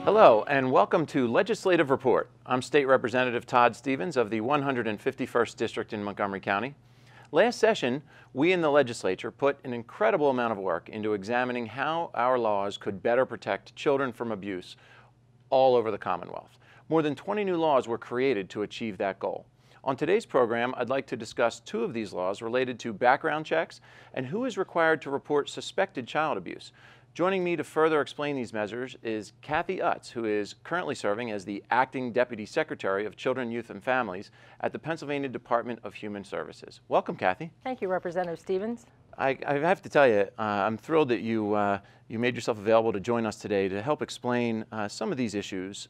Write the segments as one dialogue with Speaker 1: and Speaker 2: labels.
Speaker 1: Hello and welcome to Legislative Report. I'm State Representative Todd Stephens of the 151st District in Montgomery County. Last session, we in the legislature put an incredible amount of work into examining how our laws could better protect children from abuse all over the Commonwealth. More than 20 new laws were created to achieve that goal. On today's program, I'd like to discuss two of these laws related to background checks and who is required to report suspected child abuse. Joining me to further explain these measures is Cathy Utz, who is currently serving as the Acting Deputy Secretary of Children, Youth, and Families at the Pennsylvania Department of Human Services. Welcome, Cathy.
Speaker 2: Thank you, Representative Stephens.
Speaker 1: I have to tell you, I'm thrilled that you made yourself available to join us today to help explain some of these issues.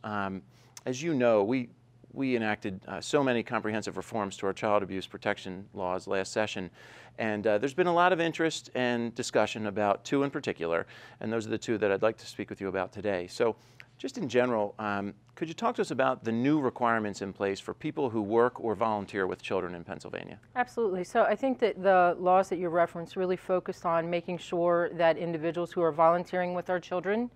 Speaker 1: As you know, we enacted so many comprehensive reforms to our child abuse protection laws last session, and there's been a lot of interest and discussion about two in particular, and those are the two that I'd like to speak with you about today. So just in general, could you talk to us about the new requirements in place for people who work or volunteer with children in Pennsylvania?
Speaker 2: Absolutely. So I think that the laws that you referenced really focused on making sure that individuals who are volunteering with our children,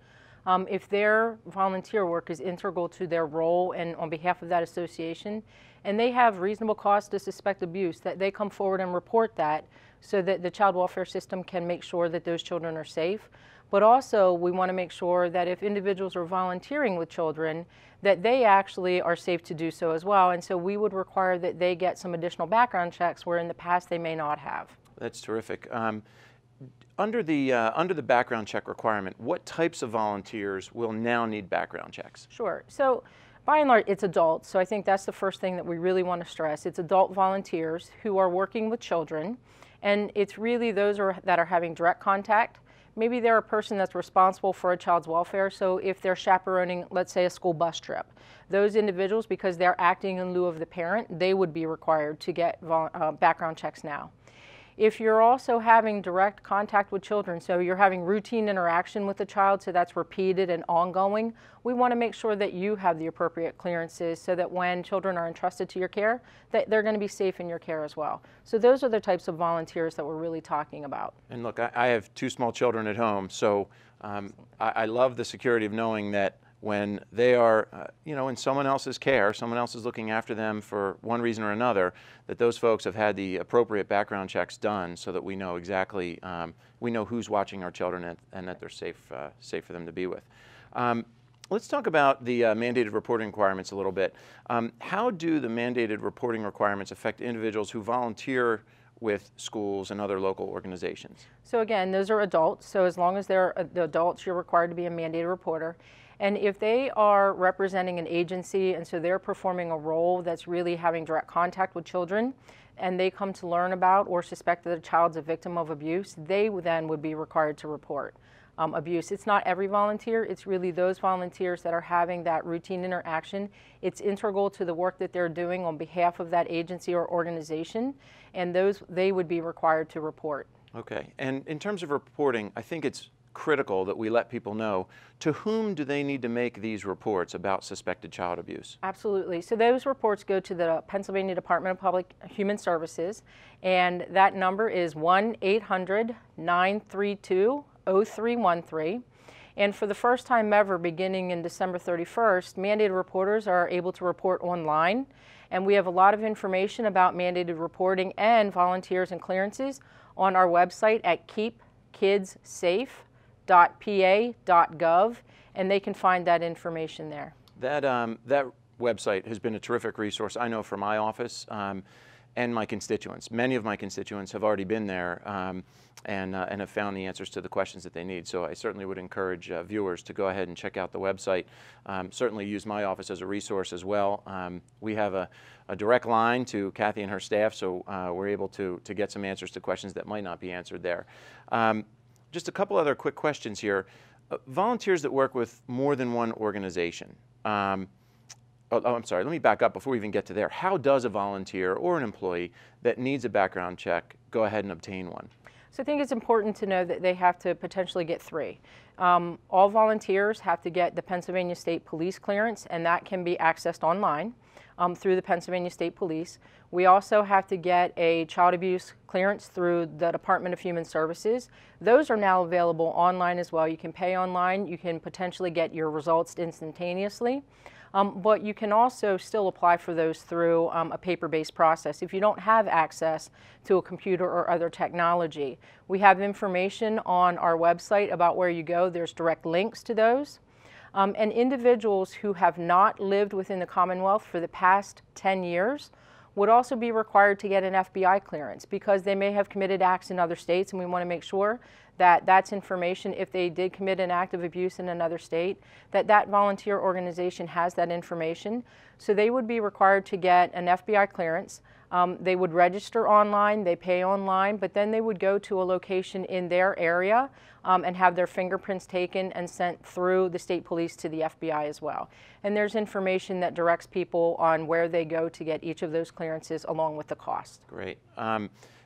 Speaker 2: if their volunteer work is integral to their role and on behalf of that association, and they have reasonable cause to suspect abuse, that they come forward and report that so that the child welfare system can make sure that those children are safe. But also, we want to make sure that if individuals are volunteering with children, that they actually are safe to do so as well. And so we would require that they get some additional background checks where in the past they may not have.
Speaker 1: That's terrific. Under the background check requirement, what types of volunteers will now need background checks?
Speaker 2: Sure. So by and large, it's adults. So I think that's the first thing that we really want to stress. It's adult volunteers who are working with children, and it's really those that are having direct contact. Maybe they're a person that's responsible for a child's welfare. So if they're chaperoning, let's say, a school bus trip, those individuals, because they're acting in lieu of the parent, they would be required to get background checks now. If you're also having direct contact with children, so you're having routine interaction with the child, so that's repeated and ongoing, we want to make sure that you have the appropriate clearances so that when children are entrusted to your care, that they're going to be safe in your care as well. So those are the types of volunteers that we're really talking about.
Speaker 1: And look, I have two small children at home, so I love the security of knowing that when they are, in someone else's care, someone else is looking after them for one reason or another, that those folks have had the appropriate background checks done so that we know exactly, we know who's watching our children and that they're safe for them to be with. Let's talk about the mandated reporting requirements a little bit. How do the mandated reporting requirements affect individuals who volunteer with schools and other local organizations?
Speaker 2: So again, those are adults. So as long as they're the adults, you're required to be a mandated reporter. And if they are representing an agency and so they're performing a role that's really having direct contact with children, and they come to learn about or suspect that a child's a victim of abuse, they then would be required to report abuse. It's not every volunteer, it's really those volunteers that are having that routine interaction. It's integral to the work that they're doing on behalf of that agency or organization, and they would be required to report.
Speaker 1: Okay, and in terms of reporting, I think it's critical that we let people know to whom do they need to make these reports about suspected child abuse.
Speaker 2: Absolutely. So those reports go to the Pennsylvania Department of Human Services, and that number is 1-800-932-0313. And for the first time ever, beginning in December 31st, mandated reporters are able to report online, and we have a lot of information about mandated reporting and volunteers and clearances on our website at keepkidssafe.pa.gov, and they can find that information there.
Speaker 1: That website has been a terrific resource, I know, for my office and my constituents. Many of my constituents have already been there and have found the answers to the questions that they need. So I certainly would encourage viewers to go ahead and check out the website. Certainly use my office as a resource as well. We have a direct line to Cathy and her staff, so we're able to get some answers to questions that might not be answered there. Just a couple other quick questions here. Volunteers that work with more than one organization. I'm sorry, let me back up before we even get to there. How does a volunteer or an employee that needs a background check go ahead and obtain one?
Speaker 2: So I think it's important to know that they have to potentially get 3. All volunteers have to get the Pennsylvania State Police clearance, and that can be accessed online through the Pennsylvania State Police. We also have to get a child abuse clearance through the Department of Human Services. Those are now available online as well. You can pay online. You can potentially get your results instantaneously. But you can also still apply for those through a paper-based process if you don't have access to a computer or other technology. We have information on our website about where you go. There's direct links to those. And individuals who have not lived within the Commonwealth for the past 10 years would also be required to get an FBI clearance because they may have committed acts in other states, and we want to make sure that that's information, if they did commit an act of abuse in another state, that that volunteer organization has that information. So they would be required to get an FBI clearance. They would register online, they pay online, but then they would go to a location in their area and have their fingerprints taken and sent through the state police to the FBI as well. And there's information that directs people on where they go to get each of those clearances along with the cost.
Speaker 1: Great.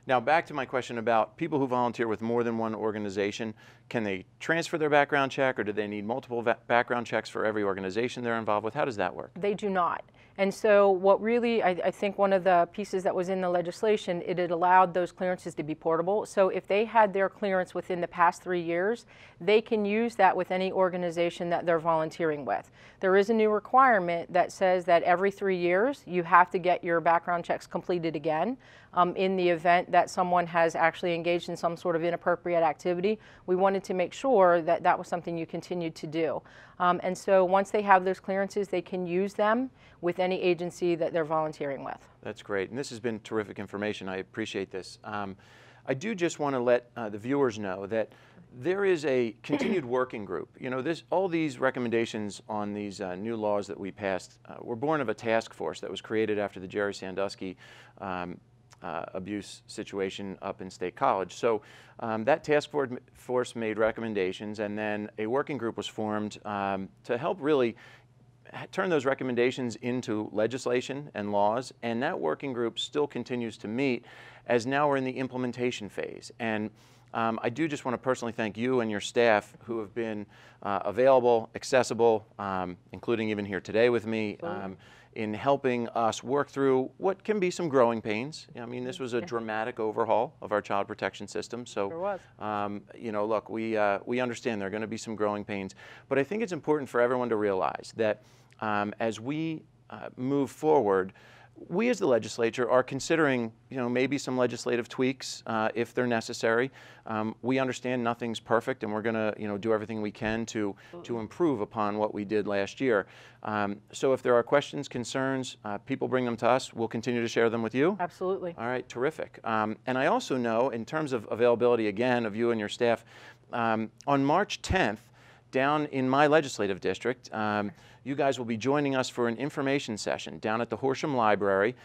Speaker 1: Now back to my question about people who volunteer with more than one organization. Can they transfer their background check, or do they need multiple background checks for every organization they're involved with? How does that work?
Speaker 2: They do not. And so what really, I think one of the pieces that was in the legislation, it had allowed those clearances to be portable. So if they had their clearance within the past 3 years, they can use that with any organization that they're volunteering with. There is a new requirement that says that every 3 years you have to get your background checks completed again. In the event that someone has actually engaged in some sort of inappropriate activity, we wanted to make sure that that was something you continued to do. And so once they have those clearances, they can use them with any agency that they're volunteering with.
Speaker 1: That's great, and this has been terrific information. I appreciate this. I do just want to let the viewers know that there is a continued working group. You know, all these recommendations on these new laws that we passed were born of a task force that was created after the Jerry Sandusky abuse situation up in State College. So that task force made recommendations, and then a working group was formed to help really turn those recommendations into legislation and laws, and that working group still continues to meet as now we're in the implementation phase. And I do just want to personally thank you and your staff who have been available, accessible, including even here today with me, in helping us work through what can be some growing pains. I mean, this was a dramatic overhaul of our child protection system. So,
Speaker 2: Sure was.
Speaker 1: you know, look, we understand there are going to be some growing pains, but I think it's important for everyone to realize that as we move forward, we as the legislature are considering, you know, maybe some legislative tweaks if they're necessary. We understand nothing's perfect, and we're going to, you know, do everything we can to improve upon what we did last year. So if there are questions, concerns, people bring them to us. We'll continue to share them with you.
Speaker 2: Absolutely.
Speaker 1: All right, terrific. And I also know, in terms of availability again of you and your staff, on March 10th, down in my legislative district, you guys will be joining us for an information session down at the Horsham Library,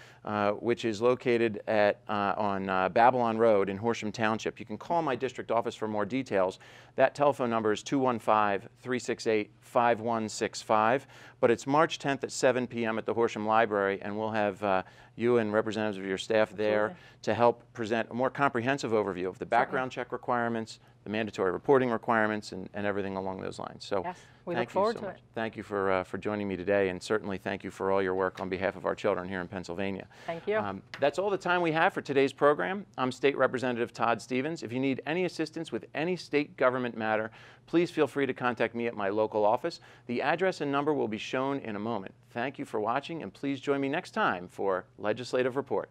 Speaker 1: which is located on Babylon Road in Horsham Township. You can call my district office for more details. That telephone number is 215-368-5165. But it's March 10th at 7 p.m. at the Horsham Library, and we'll have you and representatives of your staff there to help present a more comprehensive overview of the background check requirements, the mandatory reporting requirements, and everything along those lines. So
Speaker 2: Yes, we
Speaker 1: thank
Speaker 2: look forward
Speaker 1: you so
Speaker 2: to
Speaker 1: much.
Speaker 2: it.
Speaker 1: Thank you for joining me today, and certainly thank you for all your work on behalf of our children here in Pennsylvania.
Speaker 2: Thank you.
Speaker 1: That's all the time we have for today's program. I'm State Representative Todd Stephens. If you need any assistance with any state government matter, please feel free to contact me at my local office. The address and number will be shown in a moment. Thank you for watching, and please join me next time for Legislative Report.